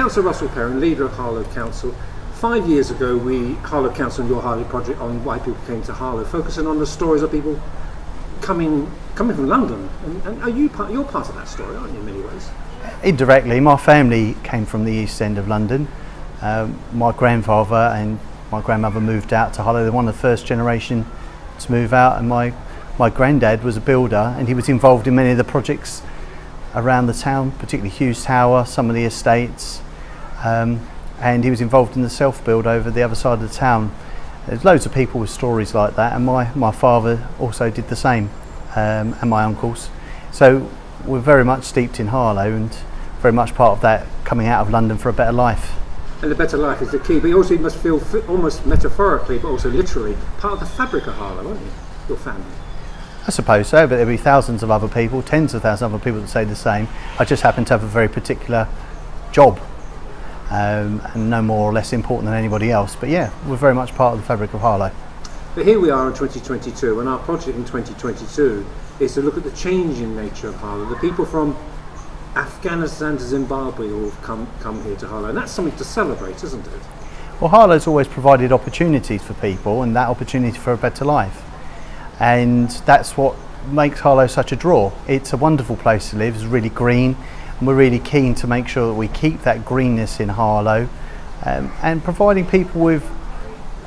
Councillor Russell Perrin, leader of Harlow Council. 5 years ago, Harlow Council and Your Harlow project on why people came to Harlow, focusing on the stories of people coming from London. And are you're part of that story, aren't you, in many ways? Indirectly, my family came from the East End of London. My grandfather and my grandmother moved out to Harlow. They're one of the first generation to move out, and my granddad was a builder, and he was involved in many of the projects around the town, particularly Hughes Tower, some of the estates, and he was involved in the self-build over the other side of the town. There's loads of people with stories like that, and my father also did the same, and my uncles. So we're very much steeped in Harlow and very much part of that coming out of London for a better life. And the better life is the key, but you also must feel almost metaphorically, but also literally, part of the fabric of Harlow, aren't you? Your family. I suppose so, but there'll be thousands of other people, tens of thousands of other people that say the same. I just happen to have a very particular job, and no more or less important than anybody else. But yeah, we're very much part of the fabric of Harlow. But here we are in 2022, and our project in 2022 is to look at the changing nature of Harlow. The people from Afghanistan to Zimbabwe all have come here to Harlow, and that's something to celebrate, isn't it? Well, Harlow's always provided opportunities for people, and that opportunity for a better life. And that's what makes Harlow such a draw. It's a wonderful place to live, it's really green, and we're really keen to make sure that we keep that greenness in Harlow, and providing people with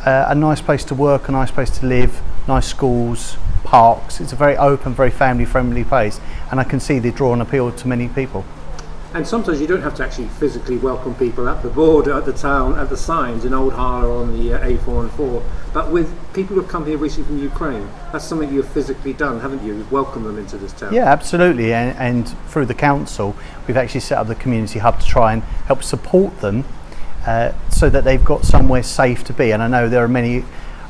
a nice place to work, a nice place to live, nice schools, parks. It's a very open, very family friendly place, and I can see the draw and appeal to many people. And sometimes you don't have to actually physically welcome people at the border, at the town, at the signs in Old Harlow on the A414, but with people who've come here recently from Ukraine, that's something you've physically done, haven't you? You've welcomed them into this town. Yeah, absolutely, and through the council we've actually set up the community hub to try and help support them so that they've got somewhere safe to be. And I know there are many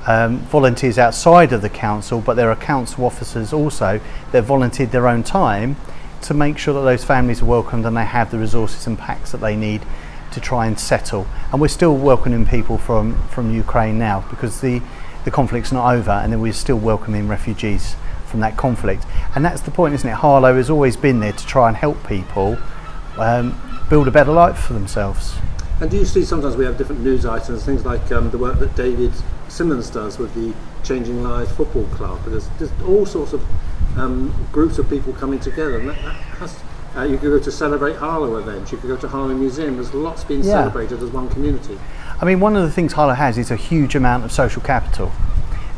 volunteers outside of the council, but there are council officers also that volunteered their own time to make sure that those families are welcomed and they have the resources and packs that they need to try and settle. And we're still welcoming people from Ukraine now, because the conflict's not over, and then we're still welcoming refugees from that conflict. And that's the point, isn't it? Harlow has always been there to try and help people build a better life for themselves. And do you see sometimes we have different news items, things like the work that David Simmons does with the Changing Lives Football Club? There's all sorts of groups of people coming together, and that has, you could go to Celebrate Harlow events, you could go to Harlow Museum. There's lots being celebrated as one community. I mean, one of the things Harlow has is a huge amount of social capital,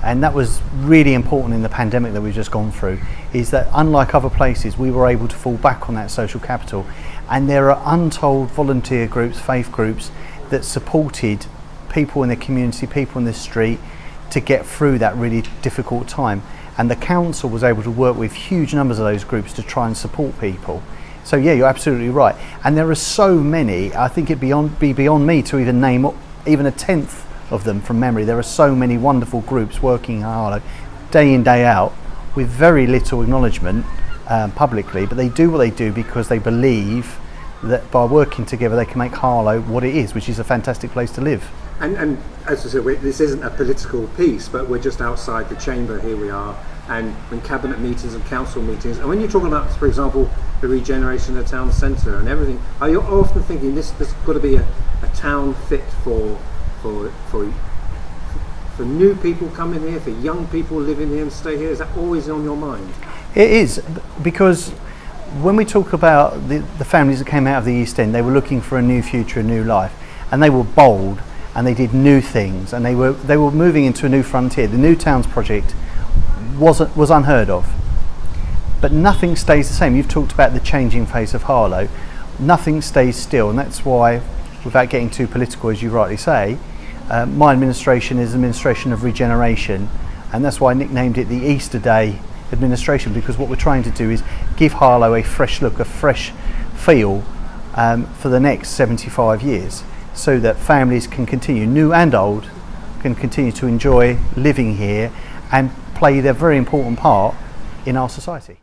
and that was really important in the pandemic that we've just gone through, is that unlike other places we were able to fall back on that social capital, and there are untold volunteer groups, faith groups that supported people in the community, people in the street, to get through that really difficult time. And the council was able to work with huge numbers of those groups to try and support people. So yeah, you're absolutely right. And there are so many, I think it'd be beyond me to even name even a tenth of them from memory. There are so many wonderful groups working in Harlow, day in, day out, with very little acknowledgement publicly, but they do what they do because they believe that by working together they can make Harlow what it is, which is a fantastic place to live. And as I said, this isn't a political piece, but we're just outside the chamber, here we are, and in cabinet meetings and council meetings, and when you're talking about, for example, the regeneration of the town centre and everything, are you often thinking this got to be a town fit for new people coming here, for young people living here and stay here? Is that always on your mind? It is, because when we talk about the families that came out of the East End, they were looking for a new future, a new life, and they were bold, and they did new things, and they were moving into a new frontier. The New Towns project was unheard of, but nothing stays the same. You've talked about the changing face of Harlow. Nothing stays still, and that's why, without getting too political, as you rightly say, my administration is administration of regeneration, and that's why I nicknamed it the Easter Day administration, because what we're trying to do is give Harlow a fresh look, a fresh feel for the next 75 years, so that families can continue, new and old, can continue to enjoy living here and play their very important part in our society.